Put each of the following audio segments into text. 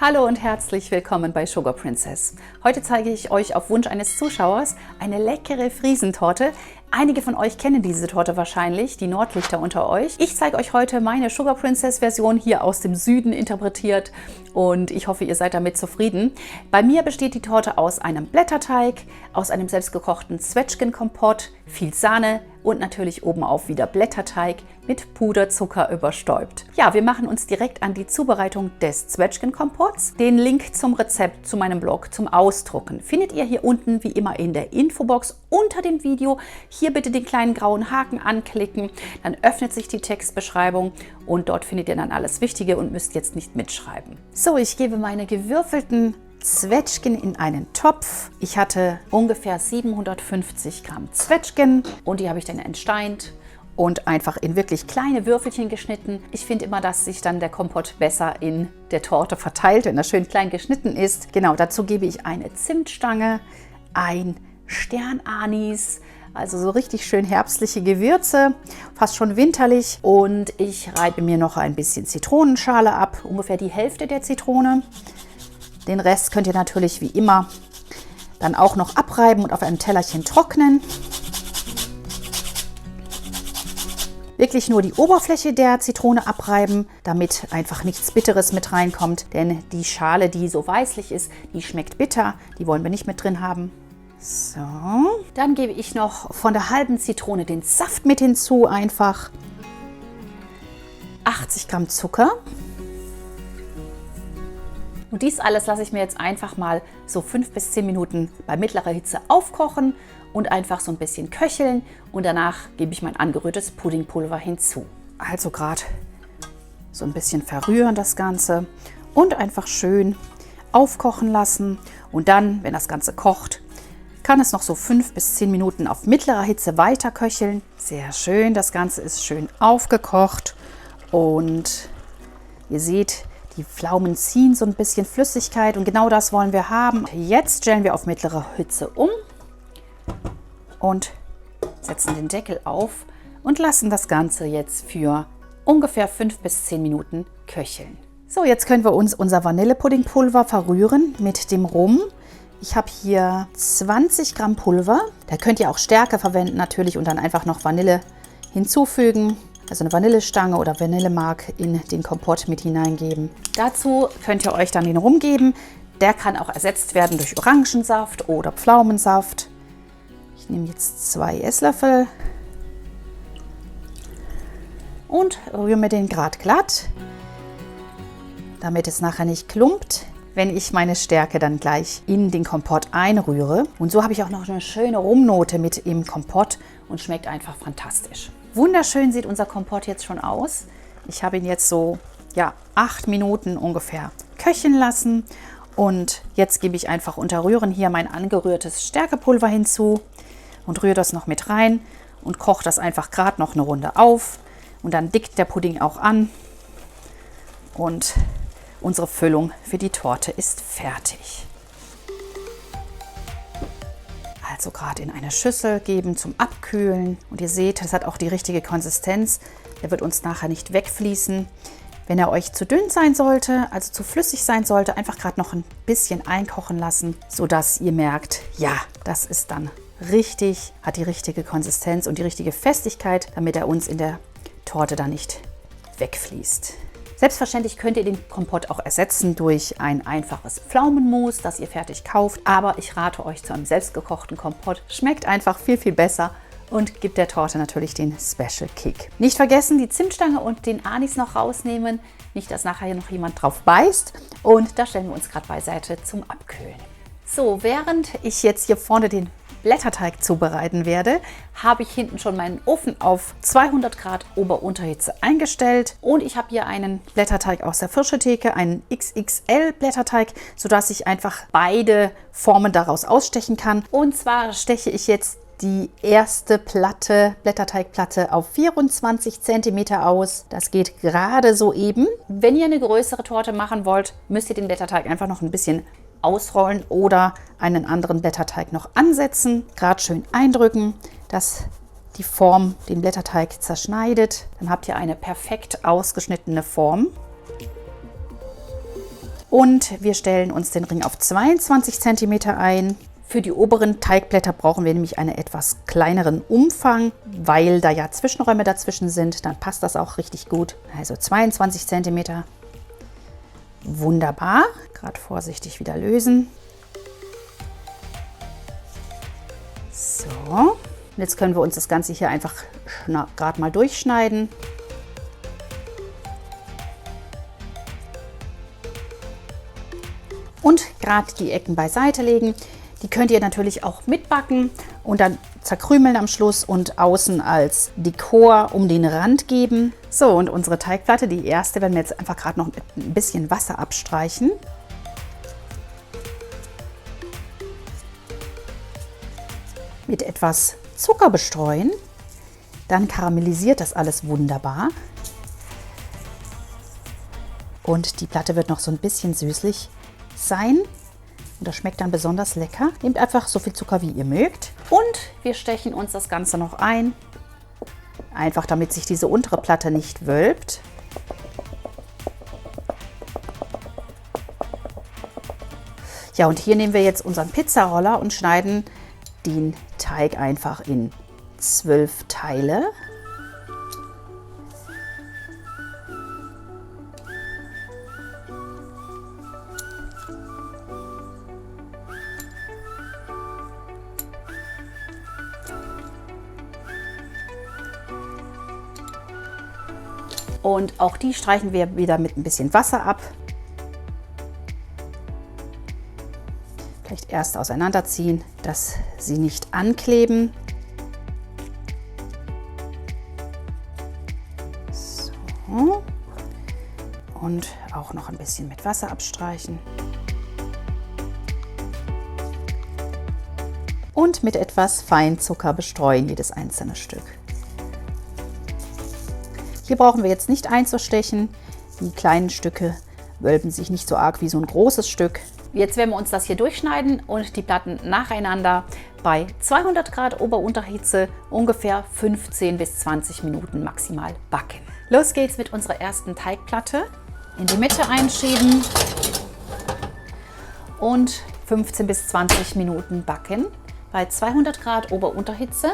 Hallo und herzlich willkommen bei Sugar Princess. Heute zeige ich euch auf Wunsch eines Zuschauers eine leckere Friesentorte. Einige von euch kennen diese Torte wahrscheinlich, die Nordlichter unter euch. Ich zeige euch heute meine Sugar Princess Version hier aus dem Süden interpretiert und ich hoffe, ihr seid damit zufrieden. Bei mir besteht die Torte aus einem Blätterteig, aus einem selbstgekochten Zwetschgenkompott, viel Sahne und natürlich obenauf wieder Blätterteig mit Puderzucker überstäubt. Ja, wir machen uns direkt an die Zubereitung des Zwetschgenkompotts. Den Link zum Rezept zu meinem Blog zum Ausdrucken findet ihr hier unten wie immer in der Infobox unter dem Video. Hier bitte den kleinen grauen Haken anklicken, dann öffnet sich die Textbeschreibung und dort findet ihr dann alles Wichtige und müsst jetzt nicht mitschreiben. So, ich gebe meine gewürfelten Zwetschgen in einen Topf. Ich hatte ungefähr 750 Gramm Zwetschgen und die habe ich dann entsteint und einfach in wirklich kleine Würfelchen geschnitten. Ich finde immer, dass sich dann der Kompott besser in der Torte verteilt, wenn er schön klein geschnitten ist. Genau, dazu gebe ich eine Zimtstange, ein Sternanis, also so richtig schön herbstliche Gewürze, fast schon winterlich. Und ich reibe mir noch ein bisschen Zitronenschale ab, ungefähr die Hälfte der Zitrone. Den Rest könnt ihr natürlich wie immer dann auch noch abreiben und auf einem Tellerchen trocknen. Wirklich nur die Oberfläche der Zitrone abreiben, damit einfach nichts Bitteres mit reinkommt. Denn die Schale, die so weißlich ist, die schmeckt bitter. Die wollen wir nicht mit drin haben. So, dann gebe ich noch von der halben Zitrone den Saft mit hinzu einfach. 80 Gramm Zucker. Und dies alles lasse ich mir jetzt einfach mal so 5 bis 10 Minuten bei mittlerer Hitze aufkochen und einfach so ein bisschen köcheln. Und danach gebe ich mein angerührtes Puddingpulver hinzu. Also gerade so ein bisschen verrühren das Ganze und einfach schön aufkochen lassen. Und dann, wenn das Ganze kocht, kann es noch so 5 bis 10 Minuten auf mittlerer Hitze weiter köcheln. Sehr schön, das Ganze ist schön aufgekocht und ihr seht, die Pflaumen ziehen so ein bisschen Flüssigkeit und genau das wollen wir haben. Jetzt stellen wir auf mittlere Hitze um und setzen den Deckel auf und lassen das Ganze jetzt für ungefähr 5 bis 10 Minuten köcheln. So, jetzt können wir uns unser Vanillepuddingpulver verrühren mit dem Rum. Ich habe hier 20 Gramm Pulver. Da könnt ihr auch Stärke verwenden natürlich und dann einfach noch Vanille hinzufügen. Also eine Vanillestange oder Vanillemark in den Kompott mit hineingeben. Dazu könnt ihr euch dann den Rum geben. Der kann auch ersetzt werden durch Orangensaft oder Pflaumensaft. Ich nehme jetzt 2 Esslöffel und rühre mir den grad glatt, damit es nachher nicht klumpt, wenn ich meine Stärke dann gleich in den Kompott einrühre. Und so habe ich auch noch eine schöne Rumnote mit im Kompott und schmeckt einfach fantastisch. Wunderschön sieht unser Kompott jetzt schon aus. Ich habe ihn jetzt so 8 Minuten ungefähr köcheln lassen. Und jetzt gebe ich einfach unter Rühren hier mein angerührtes Stärkepulver hinzu und rühre das noch mit rein und koche das einfach gerade noch eine Runde auf. Und dann dickt der Pudding auch an und unsere Füllung für die Torte ist fertig. Also gerade in eine Schüssel geben zum Abkühlen. Und ihr seht, das hat auch die richtige Konsistenz. Der wird uns nachher nicht wegfließen. Wenn er euch zu dünn sein sollte, also zu flüssig sein sollte, einfach gerade noch ein bisschen einkochen lassen, sodass ihr merkt, ja, das ist dann richtig, hat die richtige Konsistenz und die richtige Festigkeit, damit er uns in der Torte dann nicht wegfließt. Selbstverständlich könnt ihr den Kompott auch ersetzen durch ein einfaches Pflaumenmus, das ihr fertig kauft. Aber ich rate euch zu einem selbstgekochten Kompott. Schmeckt einfach viel, viel besser und gibt der Torte natürlich den Special Kick. Nicht vergessen, die Zimtstange und den Anis noch rausnehmen. Nicht, dass nachher hier noch jemand drauf beißt. Und da stellen wir uns gerade beiseite zum Abkühlen. So, während ich jetzt hier vorne den Blätterteig zubereiten werde, habe ich hinten schon meinen Ofen auf 200 Grad Ober-Unterhitze eingestellt und ich habe hier einen Blätterteig aus der Frischetheke, einen XXL Blätterteig, sodass ich einfach beide Formen daraus ausstechen kann. Und zwar steche ich jetzt die erste Platte, Blätterteigplatte auf 24 cm aus. Das geht gerade so eben. Wenn ihr eine größere Torte machen wollt, müsst ihr den Blätterteig einfach noch ein bisschen ausrollen oder einen anderen Blätterteig noch ansetzen. Gerade schön eindrücken, dass die Form den Blätterteig zerschneidet. Dann habt ihr eine perfekt ausgeschnittene Form. Und wir stellen uns den Ring auf 22 cm ein. Für die oberen Teigblätter brauchen wir nämlich einen etwas kleineren Umfang, weil da ja Zwischenräume dazwischen sind. Dann passt das auch richtig gut. Also 22 cm. Wunderbar. Gerade vorsichtig wieder lösen. So. Und jetzt können wir uns das Ganze hier einfach gerade mal durchschneiden. Und gerade die Ecken beiseite legen. Die könnt ihr natürlich auch mitbacken und dann zerkrümeln am Schluss und außen als Dekor um den Rand geben. So, und unsere Teigplatte, die erste, werden wir jetzt einfach gerade noch mit ein bisschen Wasser abstreichen. Mit etwas Zucker bestreuen. Dann karamellisiert das alles wunderbar. Und die Platte wird noch so ein bisschen süßlich sein. Und das schmeckt dann besonders lecker. Nehmt einfach so viel Zucker, wie ihr mögt. Und wir stechen uns das Ganze noch ein. Einfach damit sich diese untere Platte nicht wölbt. Ja, und hier nehmen wir jetzt unseren Pizzaroller und schneiden den Teig einfach in 12 Teile. Und auch die streichen wir wieder mit ein bisschen Wasser ab. Vielleicht erst auseinanderziehen, dass sie nicht ankleben. So. Und auch noch ein bisschen mit Wasser abstreichen. Und mit etwas Feinzucker bestreuen, jedes einzelne Stück. Hier brauchen wir jetzt nicht einzustechen. Die kleinen Stücke wölben sich nicht so arg wie so ein großes Stück. Jetzt werden wir uns das hier durchschneiden und die Platten nacheinander bei 200 Grad Ober-Unterhitze ungefähr 15 bis 20 Minuten maximal backen. Los geht's mit unserer ersten Teigplatte. In die Mitte einschieben und 15 bis 20 Minuten backen bei 200 Grad Ober-Unterhitze.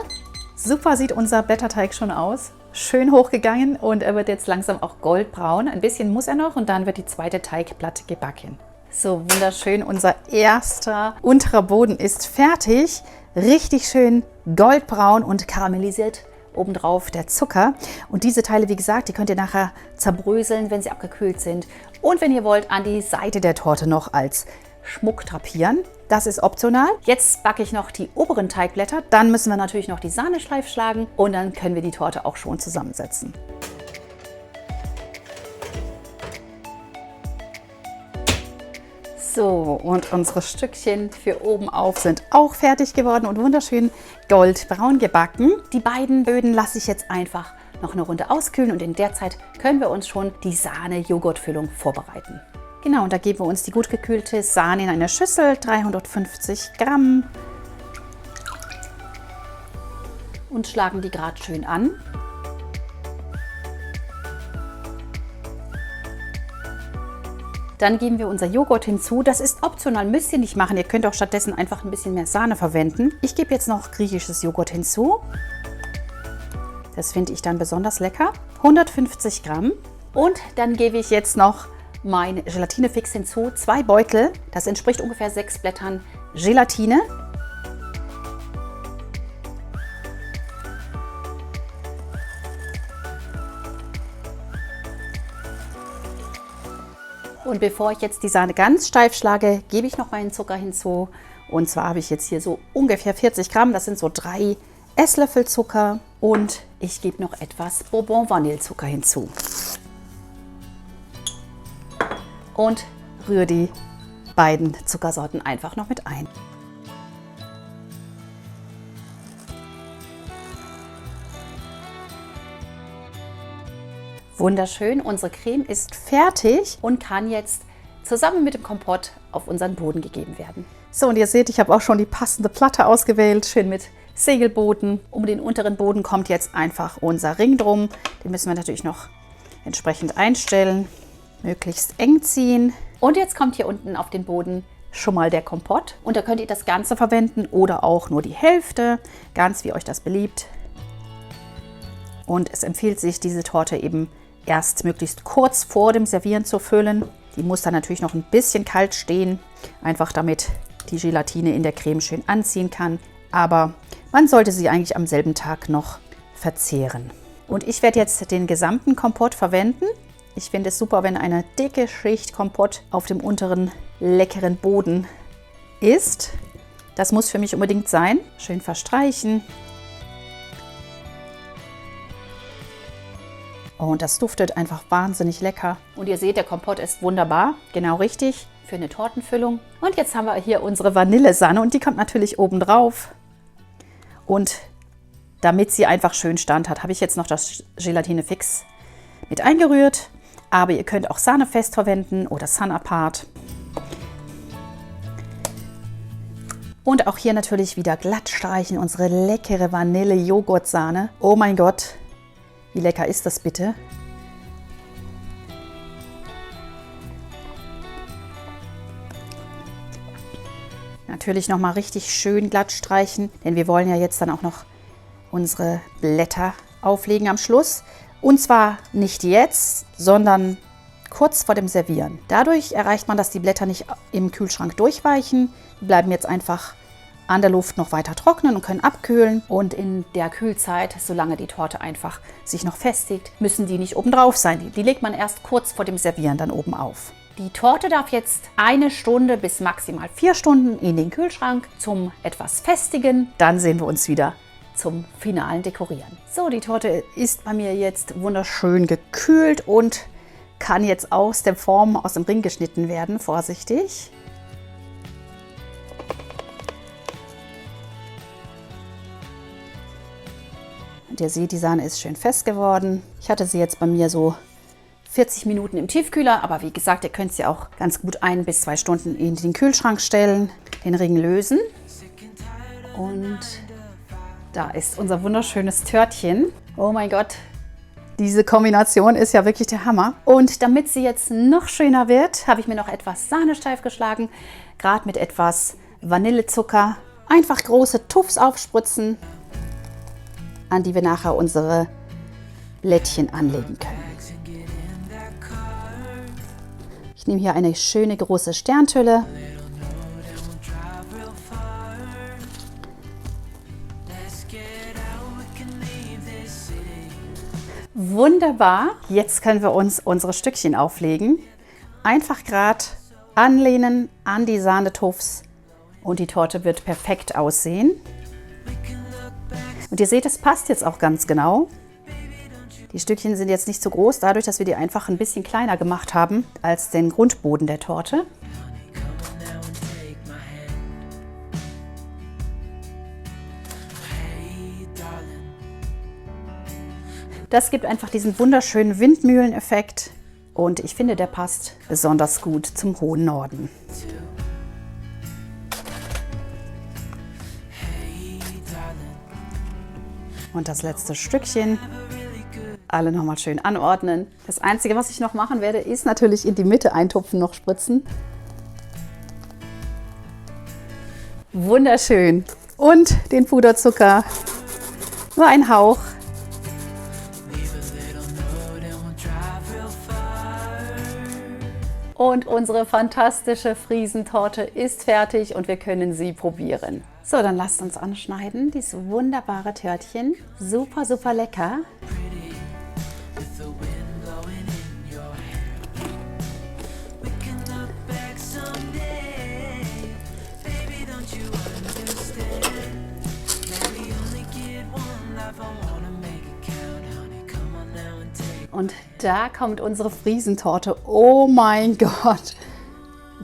Super sieht unser Blätterteig schon aus. Schön hochgegangen und er wird jetzt langsam auch goldbraun. Ein bisschen muss er noch und dann wird die zweite Teigplatte gebacken. So wunderschön, unser erster unterer Boden ist fertig. Richtig schön goldbraun und karamellisiert obendrauf der Zucker. Und diese Teile, wie gesagt, die könnt ihr nachher zerbröseln, wenn sie abgekühlt sind. Und wenn ihr wollt, an die Seite der Torte noch als Schmuck drapieren. Das ist optional. Jetzt backe ich noch die oberen Teigblätter. Dann müssen wir natürlich noch die Sahneschleif schlagen und dann können wir die Torte auch schon zusammensetzen. So, und unsere Stückchen für oben auf sind auch fertig geworden und wunderschön goldbraun gebacken. Die beiden Böden lasse ich jetzt einfach noch eine Runde auskühlen und in der Zeit können wir uns schon die Sahne-Joghurt-Füllung vorbereiten. Genau, und da geben wir uns die gut gekühlte Sahne in eine Schüssel, 350 Gramm. Und schlagen die gerade schön an. Dann geben wir unser Joghurt hinzu. Das ist optional, müsst ihr nicht machen. Ihr könnt auch stattdessen einfach ein bisschen mehr Sahne verwenden. Ich gebe jetzt noch griechisches Joghurt hinzu. Das finde ich dann besonders lecker. 150 Gramm. Und dann gebe ich jetzt noch mein Gelatinefix hinzu, 2 Beutel, das entspricht ungefähr 6 Blättern Gelatine. Und bevor ich jetzt die Sahne ganz steif schlage, gebe ich noch meinen Zucker hinzu. Und zwar habe ich jetzt hier so ungefähr 40 Gramm, das sind so 3 Esslöffel Zucker. Und ich gebe noch etwas Bourbon-Vanillezucker hinzu. Und rühre die beiden Zuckersorten einfach noch mit ein. Wunderschön, unsere Creme ist fertig und kann jetzt zusammen mit dem Kompott auf unseren Boden gegeben werden. So, und ihr seht, ich habe auch schon die passende Platte ausgewählt, schön mit Segelboden. Um den unteren Boden kommt jetzt einfach unser Ring drum. Den müssen wir natürlich noch entsprechend einstellen. Möglichst eng ziehen. Und jetzt kommt hier unten auf den Boden schon mal der Kompott. Und da könnt ihr das Ganze verwenden oder auch nur die Hälfte, ganz wie euch das beliebt. Und es empfiehlt sich, diese Torte eben erst möglichst kurz vor dem Servieren zu füllen. Die muss dann natürlich noch ein bisschen kalt stehen, einfach damit die Gelatine in der Creme schön anziehen kann. Aber man sollte sie eigentlich am selben Tag noch verzehren. Und ich werde jetzt den gesamten Kompott verwenden. Ich finde es super, wenn eine dicke Schicht Kompott auf dem unteren leckeren Boden ist. Das muss für mich unbedingt sein. Schön verstreichen. Und das duftet einfach wahnsinnig lecker. Und ihr seht, der Kompott ist wunderbar, genau richtig für eine Tortenfüllung. Und jetzt haben wir hier unsere Vanillesahne und die kommt natürlich oben drauf. Und damit sie einfach schön Stand hat, habe ich jetzt noch das Gelatine-Fix mit eingerührt. Aber ihr könnt auch Sahnefest verwenden oder Sun Apart. Und auch hier natürlich wieder glatt streichen, unsere leckere Vanille-Joghurt-Sahne. Oh mein Gott, wie lecker ist das bitte? Natürlich nochmal richtig schön glatt streichen, denn wir wollen ja jetzt dann auch noch unsere Blätter auflegen am Schluss. Und zwar nicht jetzt, sondern kurz vor dem Servieren. Dadurch erreicht man, dass die Blätter nicht im Kühlschrank durchweichen. Die bleiben jetzt einfach an der Luft noch weiter trocknen und können abkühlen. Und in der Kühlzeit, solange die Torte einfach sich noch festigt, müssen die nicht oben drauf sein. Die legt man erst kurz vor dem Servieren dann oben auf. Die Torte darf jetzt 1 Stunde bis maximal 4 Stunden in den Kühlschrank zum etwas Festigen. Dann sehen wir uns wieder zum finalen Dekorieren. So, die Torte ist bei mir jetzt wunderschön gekühlt und kann jetzt aus der Form, aus dem Ring geschnitten werden. Vorsichtig. Und ihr seht, die Sahne ist schön fest geworden. Ich hatte sie jetzt bei mir so 40 Minuten im Tiefkühler, aber wie gesagt, ihr könnt sie auch ganz gut 1 bis 2 Stunden in den Kühlschrank stellen, den Ring lösen. Und da ist unser wunderschönes Törtchen. Oh mein Gott, diese Kombination ist ja wirklich der Hammer. Und damit sie jetzt noch schöner wird, habe ich mir noch etwas Sahne steif geschlagen, gerade mit etwas Vanillezucker. Einfach große Tuffs aufspritzen, an die wir nachher unsere Blättchen anlegen können. Ich nehme hier eine schöne große Sterntülle. Wunderbar. Jetzt können wir uns unsere Stückchen auflegen. Einfach gerade anlehnen an die Sahnetuffs und die Torte wird perfekt aussehen. Und ihr seht, es passt jetzt auch ganz genau. Die Stückchen sind jetzt nicht so groß, dadurch, dass wir die einfach ein bisschen kleiner gemacht haben als den Grundboden der Torte. Das gibt einfach diesen wunderschönen Windmühleneffekt und ich finde, der passt besonders gut zum hohen Norden. Und das letzte Stückchen. Alle nochmal schön anordnen. Das Einzige, was ich noch machen werde, ist natürlich in die Mitte eintupfen, noch spritzen. Wunderschön. Und den Puderzucker. Nur ein Hauch. Und unsere fantastische Friesentorte ist fertig und wir können sie probieren. So, dann lasst uns anschneiden. Dieses wunderbare Törtchen. Super, super lecker. Und da kommt unsere Friesentorte. Oh mein Gott,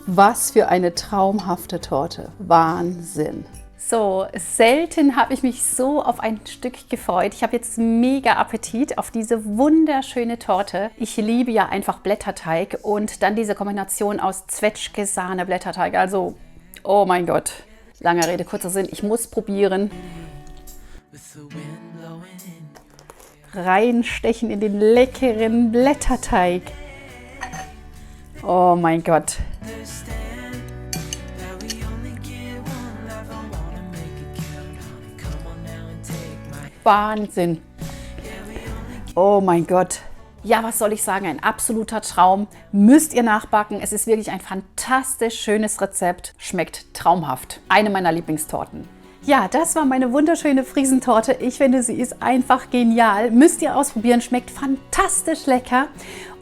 was für eine traumhafte Torte. Wahnsinn. So, selten habe ich mich so auf ein Stück gefreut. Ich habe jetzt mega Appetit auf diese wunderschöne Torte. Ich liebe ja einfach Blätterteig und dann diese Kombination aus Zwetschge, Sahne, Blätterteig. Also, oh mein Gott. Langer Rede, kurzer Sinn. Ich muss probieren. Reinstechen in den leckeren Blätterteig. Oh mein Gott. Wahnsinn. Oh mein Gott. Ja, was soll ich sagen? Ein absoluter Traum. Müsst ihr nachbacken. Es ist wirklich ein fantastisch schönes Rezept. Schmeckt traumhaft. Eine meiner Lieblingstorten. Ja, das war meine wunderschöne Friesentorte. Ich finde, sie ist einfach genial. Müsst ihr ausprobieren. Schmeckt fantastisch lecker.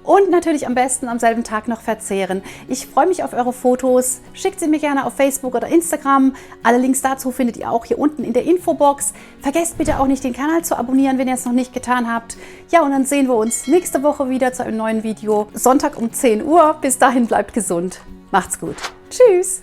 Und natürlich am besten am selben Tag noch verzehren. Ich freue mich auf eure Fotos. Schickt sie mir gerne auf Facebook oder Instagram. Alle Links dazu findet ihr auch hier unten in der Infobox. Vergesst bitte auch nicht, den Kanal zu abonnieren, wenn ihr es noch nicht getan habt. Ja, und dann sehen wir uns nächste Woche wieder zu einem neuen Video. Sonntag um 10 Uhr. Bis dahin bleibt gesund. Macht's gut. Tschüss.